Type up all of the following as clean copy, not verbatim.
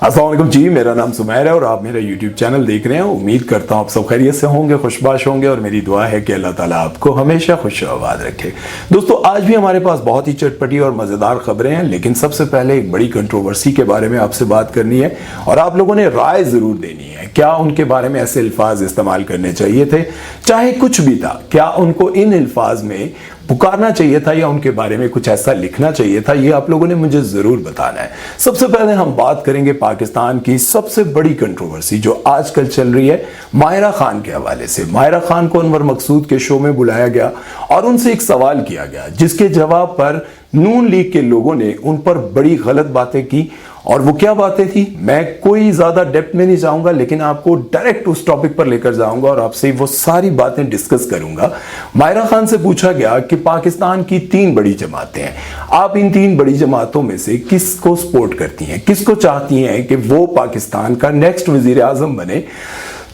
अस्सलाम वालेकुम जी, मेरा नाम सुमैर है और आप मेरा YouTube चैनल देख रहे हैं। उम्मीद करता हूँ आप सब खैरियत से होंगे, खुशबाश होंगे और मेरी दुआ है कि अल्लाह ताला आपको हमेशा खुश आबाद रखे। दोस्तों, आज भी हमारे पास बहुत ही चटपटी और मज़ेदार खबरें हैं, लेकिन सबसे पहले एक बड़ी कंट्रोवर्सी के बारे में आपसे बात करनी है और आप लोगों ने राय ज़रूर देनी है। क्या उनके बारे में ऐसे अल्फाज इस्तेमाल करने चाहिए थे? चाहे कुछ भी था, क्या उनको इन अल्फाज में पुकारना चाहिए था या उनके बारे में कुछ ऐसा लिखना चाहिए था? ये आप लोगों ने मुझे जरूर बताना है। सबसे पहले हम बात करेंगे पाकिस्तान की सबसे बड़ी कंट्रोवर्सी जो आजकल चल रही है, माहिरा खान के हवाले से। माहिरा खान को अनवर मकसूद के शो में बुलाया गया और उनसे एक सवाल किया गया, जिसके जवाब पर नून लीग के लोगों ने उन पर बड़ी गलत बातें की। और वो क्या बातें थी, मैं कोई ज्यादा डेप्थ में नहीं जाऊंगा, लेकिन आपको डायरेक्ट उस टॉपिक पर लेकर जाऊंगा और आपसे वो सारी बातें डिस्कस करूंगा। माहिरा खान से पूछा गया कि पाकिस्तान की 3 बड़ी जमातें हैं, आप इन 3 बड़ी जमातों में से किसको सपोर्ट करती हैं, किसको चाहती हैं कि वो पाकिस्तान का नेक्स्ट वजीर आजम बने?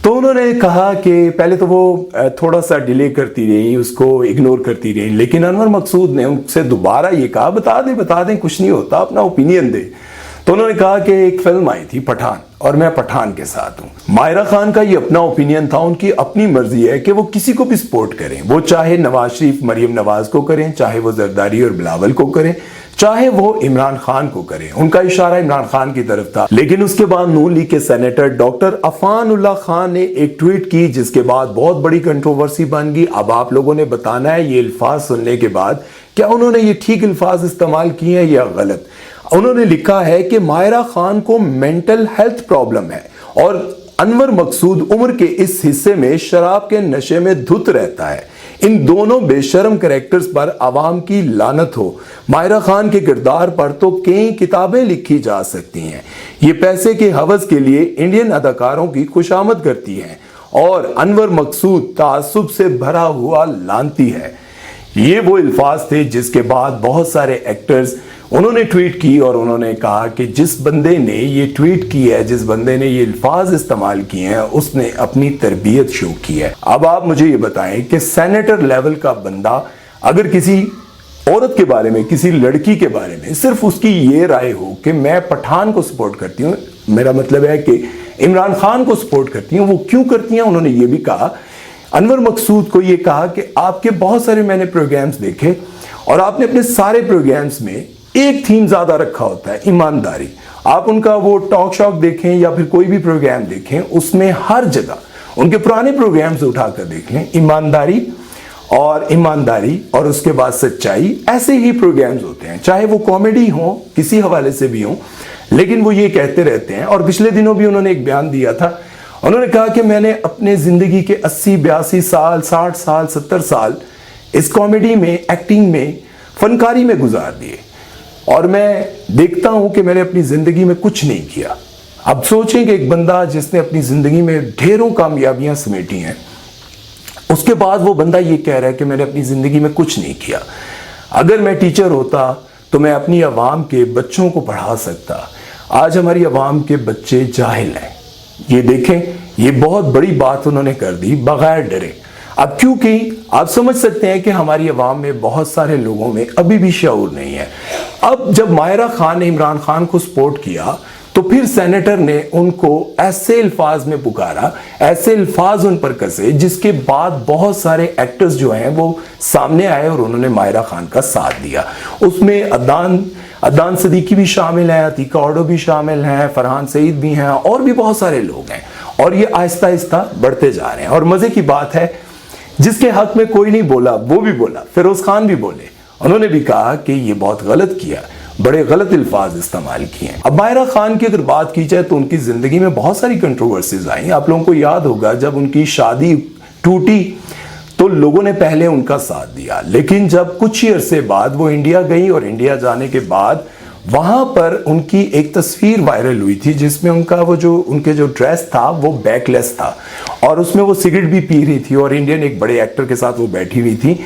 तो उन्होंने कहा कि पहले तो वो थोड़ा सा डिले करती रही, उसको इग्नोर करती रही, लेकिन अनवर मकसूद ने उनसे दोबारा ये कहा, बता दें कुछ नहीं होता, अपना ओपिनियन दे। तो उन्होंने कहा कि एक फिल्म आई थी पठान और मैं पठान के साथ हूं। माहिरा खान का ये अपना ओपिनियन था, उनकी अपनी मर्जी है कि वो किसी को भी सपोर्ट करें, वो चाहे नवाज शरीफ मरियम नवाज को करें, चाहे वो जरदारी और बिलावल को करें, चाहे वो इमरान खान को करें। उनका इशारा इमरान खान की तरफ था। लेकिन उसके बाद नून लीग के सेनेटर डॉक्टर अफानुल्लाह खान ने एक ट्वीट की, जिसके बाद बहुत बड़ी कंट्रोवर्सी बन गई। अब आप लोगों ने बताना है ये अल्फाज सुनने के बाद, क्या उन्होंने ये ठीक अल्फाज इस्तेमाल किए हैं या गलत। उन्होंने लिखा है कि माहिरा खान को मेंटल हेल्थ प्रॉब्लम है और अनवर मकसूद उम्र के इस हिस्से में शराब के नशे में धुत रहता है। इन दोनों बेशर्म कैरेक्टर्स पर आवाम की लानत हो। माहिरा खान के किरदार पर तो कई किताबें लिखी जा सकती हैं। ये पैसे के हवस के लिए इंडियन अदाकारों की खुशामद करती हैं और अनवर मकसूद तासुब से भरा हुआ लानती है। ये वो अल्फाज थे जिसके बाद बहुत सारे एक्टर्स उन्होंने ट्वीट की और उन्होंने कहा कि जिस बंदे ने ये ट्वीट की है, जिस बंदे ने ये अल्फाज इस्तेमाल किए हैं, उसने अपनी तरबियत शो की है। अब आप मुझे ये बताएं कि सेनेटर लेवल का बंदा अगर किसी औरत के बारे में, किसी लड़की के बारे में सिर्फ उसकी ये राय हो कि मैं पठान को सपोर्ट करती हूँ, मेरा मतलब है कि इमरान खान को सपोर्ट करती हूँ, वो क्यों करती हैं? उन्होंने ये भी कहा, अनवर मकसूद को ये कहा कि आपके बहुत सारे मैंने प्रोग्राम्स देखे और आपने अपने सारे प्रोग्राम्स में एक थीम ज्यादा रखा होता है, ईमानदारी। आप उनका वो टॉक शॉक देखें या फिर कोई भी प्रोग्राम देखें, उसमें हर जगह उनके पुराने प्रोग्राम्स उठाकर देख लें, ईमानदारी और उसके बाद सच्चाई, ऐसे ही प्रोग्राम्स होते हैं। चाहे वो कॉमेडी हो, किसी हवाले से भी हो, लेकिन वो ये कहते रहते हैं। और पिछले दिनों भी उन्होंने एक बयान दिया था, उन्होंने कहा कि मैंने अपने जिंदगी के 80, 82 साल, 60 साल, 70 साल इस कॉमेडी में, एक्टिंग में, फनकारी में गुजार दिए और मैं देखता हूं कि मैंने अपनी जिंदगी में कुछ नहीं किया। अब सोचें कि एक बंदा जिसने अपनी जिंदगी में ढेरों कामयाबियां समेटी हैं, उसके बाद वो बंदा ये कह रहा है कि मैंने अपनी जिंदगी में कुछ नहीं किया। अगर मैं टीचर होता तो मैं अपनी अवाम के बच्चों को पढ़ा सकता। आज हमारी अवाम के बच्चे जाहिल हैं। ये देखें, ये बहुत बड़ी बात उन्होंने कर दी बगैर डरे। अब क्योंकि आप समझ सकते हैं कि हमारी अवाम में बहुत सारे लोगों में अभी भी शऊर नहीं है। अब जब माहिरा खान ने इमरान खान को सपोर्ट किया तो फिर सेनेटर ने उनको ऐसे अल्फाज में पुकारा, ऐसे अल्फाज उन पर कसे, जिसके बाद बहुत सारे एक्टर्स जो हैं वो सामने आए और उन्होंने माहिरा खान का साथ दिया। उसमें अदनान सिद्दीकी भी शामिल है, अतीका ऑडो भी शामिल हैं, फरहान सईद भी हैं और भी बहुत सारे लोग हैं। और ये आहिस्ता आहिस्ता बढ़ते जा रहे हैं। और मजे की बात है, जिसके हक में कोई नहीं बोला वो भी बोला, फिरोज खान भी बोले, उन्होंने भी कहा कि ये बहुत गलत किया, बड़े गलत अल्फाज इस्तेमाल किए। अब माहिरा खान की अगर बात की जाए तो उनकी जिंदगी में बहुत सारी कंट्रोवर्सीज आई। आप लोगों को याद होगा जब उनकी शादी टूटी तो लोगों ने पहले उनका साथ दिया, लेकिन जब कुछ ही अरसे बाद वो इंडिया गई और इंडिया जाने के बाद वहां पर उनकी एक तस्वीर वायरल हुई थी जिसमें उनके जो ड्रेस था वो बैकलेस था और उसमें वो सिगरेट भी पी रही थी और इंडियन एक बड़े एक्टर के साथ वो बैठी हुई थी।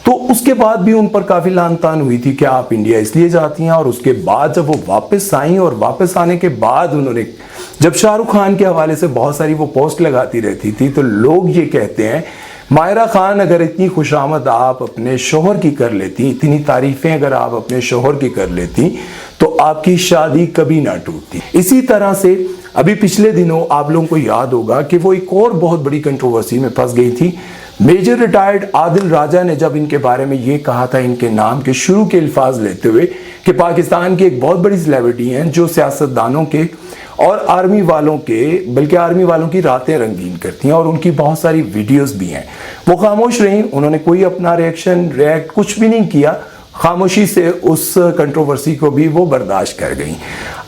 तो उसके बाद भी उन पर काफी लानतान हुई थी कि आप इंडिया इसलिए जाती हैं। और उसके बाद जब वो वापस आई और वापस आने के बाद उन्होंने जब शाहरुख खान के हवाले से बहुत सारी वो पोस्ट लगाती रहती थी तो लोग ये कहते हैं मायरा खान, अगर इतनी खुशामद आप अपने शोहर की कर लेती, इतनी तारीफें अगर आप अपने शोहर की कर लेती, तो आपकी शादी कभी ना टूटती। इसी तरह से अभी पिछले दिनों आप लोगों को याद होगा कि वो एक और बहुत बड़ी कंट्रोवर्सी में फंस गई थी। मेजर रिटायर्ड आदिल राजा ने जब इनके बारे में ये कहा था, इनके नाम के शुरू के अल्फाज लेते हुए, कि पाकिस्तान की एक बहुत बड़ी सेलिब्रिटी हैं जो सियासतदानों के और आर्मी वालों के, बल्कि आर्मी वालों की रातें रंगीन करती हैं, और उनकी बहुत सारी वीडियोस भी हैं। वो खामोश रहीं, उन्होंने कोई अपना रिएक्ट कुछ भी नहीं किया, खामोशी से उस कंट्रोवर्सी को भी वो बर्दाश्त कर गई।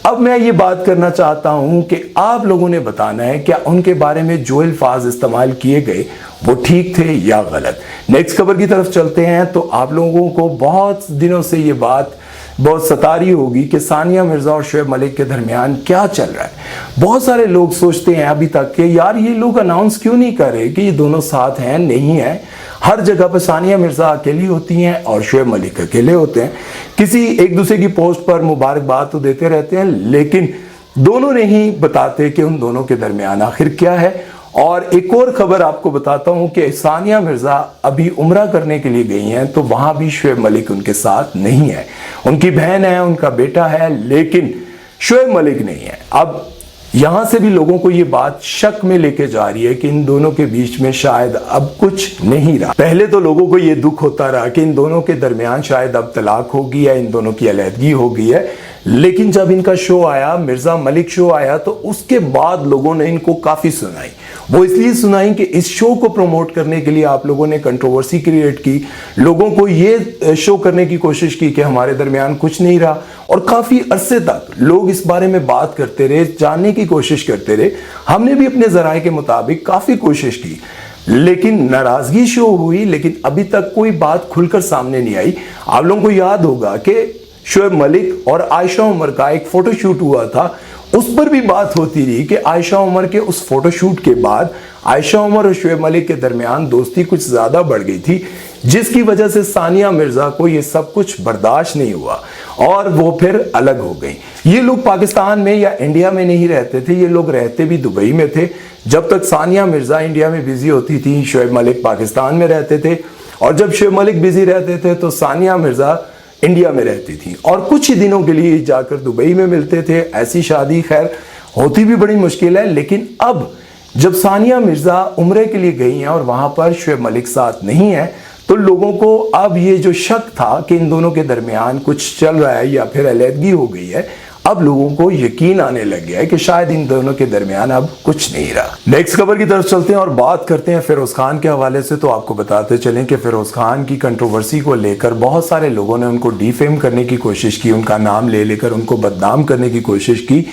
अब मैं ये बात करना चाहता हूं कि आप लोगों ने बताना है क्या उनके बारे में जो अल्फाज इस्तेमाल किए गए वो ठीक थे या गलत। नेक्स्ट खबर की तरफ चलते हैं। तो आप लोगों को बहुत दिनों से ये बात बहुत सता रही होगी कि सानिया मिर्जा और शोएब मलिक के दरमियान क्या चल रहा है। बहुत सारे लोग सोचते हैं अभी तक कि यार ये लोग अनाउंस क्यों नहीं कर रहे कि ये दोनों साथ हैं, नहीं है। हर जगह पर सानिया मिर्जा अकेली होती हैं और शोएब मलिक अकेले होते हैं। किसी एक दूसरे की पोस्ट पर मुबारकबाद तो देते रहते हैं, लेकिन दोनों नहीं बताते कि उन दोनों के दरमियान आखिर क्या है। और एक और खबर आपको बताता हूं कि सानिया मिर्जा अभी उम्रा करने के लिए गई हैं, तो वहां भी शोएब मलिक उनके साथ नहीं है। उनकी बहन है, उनका बेटा है, लेकिन शोएब मलिक नहीं है। अब यहां से भी लोगों को ये बात शक में लेके जा रही है कि इन दोनों के बीच में शायद अब कुछ नहीं रहा। पहले तो लोगों को ये दुख होता रहा कि इन दोनों के दरमियान शायद अब तलाक होगी या इन दोनों की अलहदगी हो गई है, लेकिन जब इनका शो आया, मिर्जा मलिक शो आया, तो उसके बाद लोगों ने इनको काफी सुनाई। वो इसलिए सुनाई कि इस शो को प्रमोट करने के लिए आप लोगों ने कंट्रोवर्सी क्रिएट की, लोगों को ये शो करने की कोशिश की कि हमारे दरमियान कुछ नहीं रहा, और काफी अरसे तक लोग इस बारे में बात करते रहे, जानने की कोशिश करते रहे। हमने भी अपने जराये के मुताबिक काफी कोशिश की, लेकिन नाराजगी शो हुई, लेकिन अभी तक कोई बात खुलकर सामने नहीं आई। आप लोगों को याद होगा कि शोएब मलिक और आयशा उमर का एक फोटोशूट हुआ था, उस पर भी बात होती रही कि आयशा उमर के उस फोटोशूट के बाद आयशा उमर और शोएब मलिक के दरमियान दोस्ती कुछ ज्यादा बढ़ गई थी, जिसकी वजह से सानिया मिर्जा को ये सब कुछ बर्दाश्त नहीं हुआ और वो फिर अलग हो गई। ये लोग पाकिस्तान में या इंडिया में नहीं रहते थे, ये लोग रहते भी दुबई में थे। जब तक सानिया मिर्जा इंडिया में बिजी होती थी, शोएब मलिक पाकिस्तान में रहते थे, और जब शोएब मलिक बिजी रहते थे तो सानिया मिर्जा इंडिया में रहती थी, और कुछ ही दिनों के लिए जाकर दुबई में मिलते थे। ऐसी शादी खैर होती भी बड़ी मुश्किल है, लेकिन अब जब सानिया मिर्जा उम्रे के लिए गई हैं और वहां पर शोएब मलिक साथ नहीं है, तो लोगों को अब ये जो शक था कि इन दोनों के दरमियान कुछ चल रहा है या फिर अलहदगी हो गई है, अब लोगों को यकीन आने लग गया है कि शायद इन दोनों के दरमियान अब कुछ नहीं रहा। नेक्स्ट खबर की तरफ चलते हैं और बात करते हैं फिरोज खान के हवाले से। तो आपको बताते चलें कि फिरोज खान की कंट्रोवर्सी को लेकर बहुत सारे लोगों ने उनको डिफेम करने की कोशिश की, उनका नाम ले लेकर उनको बदनाम करने की कोशिश की।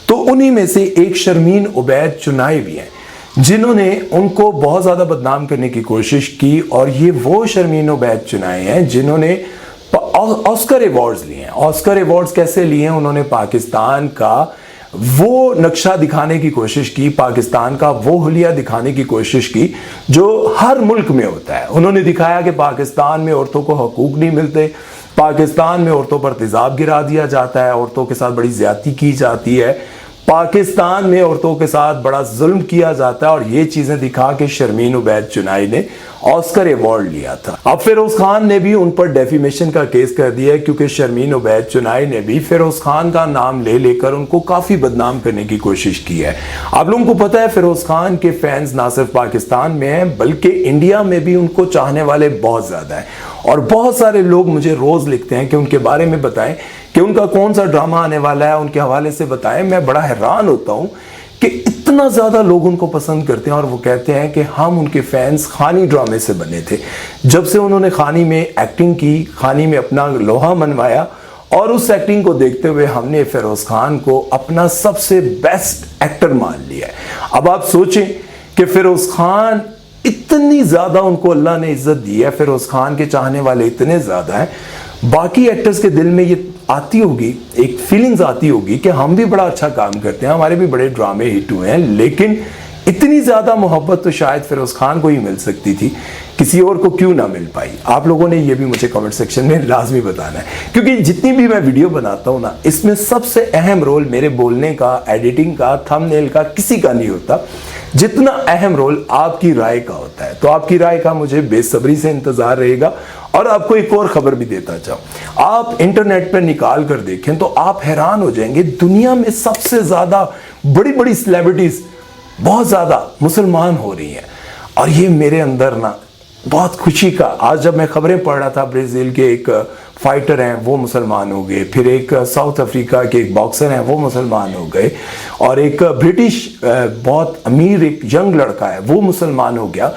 तो उन्हीं में से एक शर्मीन उबैद चुनाई भी हैं, जिन्होंने उनको बहुत ज्यादा बदनाम करने की कोशिश की। और ये वो शर्मीन उबैद चुनाई हैं जिन्होंने ऑस्कर अवार्ड्स लिए हैं। ऑस्कर अवार्ड्स कैसे लिए हैं? उन्होंने पाकिस्तान का वो नक्शा दिखाने की कोशिश की, पाकिस्तान का वो हुलिया दिखाने की कोशिश की जो हर मुल्क में होता है। उन्होंने दिखाया कि पाकिस्तान में औरतों को हकूक नहीं मिलते, पाकिस्तान में औरतों पर तेजाब गिरा दिया जाता है, औरतों के साथ बड़ी ज्यादती की जाती है, पाकिस्तान में औरतों के साथ बड़ा जुल्म किया जाता है। और ये चीजें दिखा के शर्मीन उबैद चुनाई ने ऑस्कर अवार्ड लिया था। अब फिरोज खान ने भी उन पर डेफिमेशन का केस कर दिया है, क्योंकि शर्मीन उबैद चुनाई ने भी फिरोज खान का नाम ले लेकर उनको काफी बदनाम करने की कोशिश की है। आप लोगों को पता है फिरोज खान के फैंस ना सिर्फ पाकिस्तान में हैं, बल्कि इंडिया में भी उनको चाहने वाले बहुत ज्यादा हैं। और बहुत सारे लोग मुझे रोज लिखते हैं कि उनके बारे में बताएं कि उनका कौन सा ड्रामा आने वाला है, उनके हवाले से बताएं। मैं बड़ा हैरान होता हूं कि इतना ज्यादा लोग उनको पसंद करते हैं, और वो कहते हैं कि हम उनके फैंस खानी ड्रामे से बने थे। जब से उन्होंने खानी में एक्टिंग की, खानी में अपना लोहा मनवाया, और उस एक्टिंग को देखते हुए हमने फिरोज खान को अपना सबसे बेस्ट एक्टर मान लिया है। अब आप सोचें कि फिरोज खान इतनी ज्यादा उनको अल्लाह ने इज्जत दी है, फिरोज खान के चाहने वाले इतने ज्यादा हैं, बाकी एक्टर्स के दिल में ये आती होगी, एक फीलिंग्स आती होगी कि हम भी बड़ा अच्छा काम करते हैं, हमारे भी बड़े ड्रामे हिट हुए हैं, लेकिन इतनी ज्यादा मोहब्बत तो शायद फिरोज खान को ही मिल सकती थी, किसी और को क्यों ना मिल पाई। आप लोगों ने ये भी मुझे कमेंट सेक्शन में लाजमी बताना है, क्योंकि जितनी भी मैं वीडियो बनाता हूं ना, इसमें सबसे अहम रोल मेरे बोलने का, एडिटिंग का, थंबनेल का किसी का नहीं होता, जितना अहम रोल आपकी राय का होता है। तो आपकी राय का मुझे बेसब्री से इंतजार रहेगा। और आपको एक और खबर भी देता चाहूं, आप इंटरनेट पर निकाल कर देखें तो आप हैरान हो जाएंगे, दुनिया में सबसे ज्यादा बड़ी बड़ी सेलिब्रिटीज बहुत ज्यादा मुसलमान हो रही हैं। और ये मेरे अंदर ना बहुत खुशी का, आज जब मैं खबरें पढ़ रहा था, ब्राजील के एक फाइटर हैं वो मुसलमान हो गए, फिर एक साउथ अफ्रीका के एक बॉक्सर हैं वो मुसलमान हो गए, और एक ब्रिटिश बहुत अमीर एक यंग लड़का है वो मुसलमान हो गया।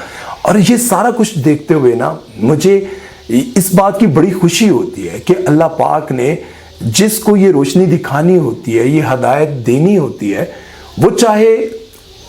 और ये सारा कुछ देखते हुए ना मुझे इस बात की बड़ी खुशी होती है कि अल्लाह पाक ने जिसको ये रोशनी दिखानी होती है, ये हदायत देनी होती है, वो चाहे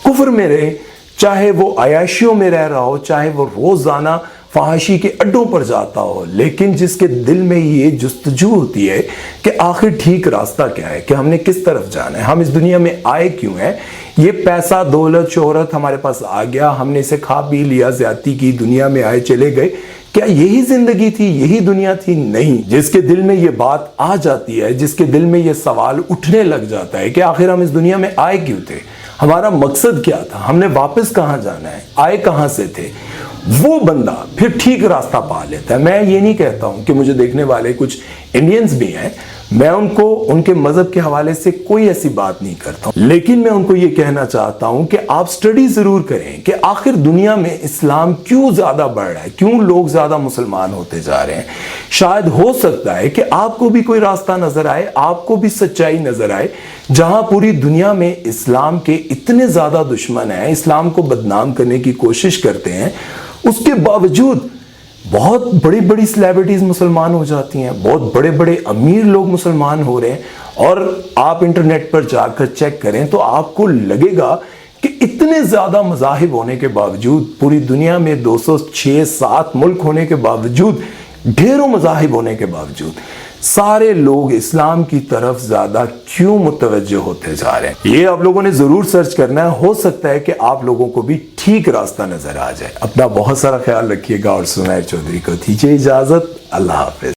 कुफ्र में रहे, चाहे वो अयाशियों में रह रहा हो, चाहे वो रोजाना फहाशी के अड्डों पर जाता हो, लेकिन जिसके दिल में ये जुस्तजू होती है कि आखिर ठीक रास्ता क्या है, कि हमने किस तरफ जाना है, हम इस दुनिया में आए क्यों हैं, ये पैसा दौलत शोहरत हमारे पास आ गया, हमने इसे खा पी लिया, ज्यादती की, दुनिया में आए चले गए, क्या यही जिंदगी थी, यही दुनिया थी? नहीं। जिसके दिल में ये बात आ जाती है, जिसके दिल में ये सवाल उठने लग जाता है कि आखिर हम इस दुनिया में आए क्यों थे, हमारा मकसद क्या था, हमने वापस कहां जाना है, आए कहां से थे, वो बंदा फिर ठीक रास्ता पा लेता है। मैं ये नहीं कहता हूं कि मुझे देखने वाले कुछ इंडियंस भी हैं, मैं उनको उनके मजहब के हवाले से कोई ऐसी बात नहीं करता हूं, लेकिन मैं उनको ये कहना चाहता हूं कि आप स्टडी जरूर करें कि आखिर दुनिया में इस्लाम क्यों ज्यादा बढ़ रहा है, क्यों लोग ज्यादा मुसलमान होते जा रहे हैं। शायद हो सकता है कि आपको भी कोई रास्ता नजर आए, आपको भी सच्चाई नजर आए, जहां पूरी दुनिया में इस्लाम के इतने ज्यादा दुश्मन हैं, इस्लाम को बदनाम करने की कोशिश करते हैं, उसके बावजूद बहुत बड़ी बड़ी सेलिब्रिटीज मुसलमान हो जाती हैं, बहुत बड़े बड़े अमीर लोग मुसलमान हो रहे हैं। और आप इंटरनेट पर जाकर चेक करें तो आपको लगेगा कि इतने ज्यादा मज़ाहिब होने के बावजूद, पूरी दुनिया में 206-7 मुल्क होने के बावजूद, ढेरों मज़ाहिब होने के बावजूद, सारे लोग इस्लाम की तरफ ज्यादा क्यों मुतवज्जो होते जा रहे हैं। ये आप लोगों ने जरूर सर्च करना है, हो सकता है कि आप लोगों को भी ठीक रास्ता नजर आ जाए। अपना बहुत सारा ख्याल रखिएगा और सुनैर चौधरी को दीजिए इजाजत। अल्लाह हाफिज।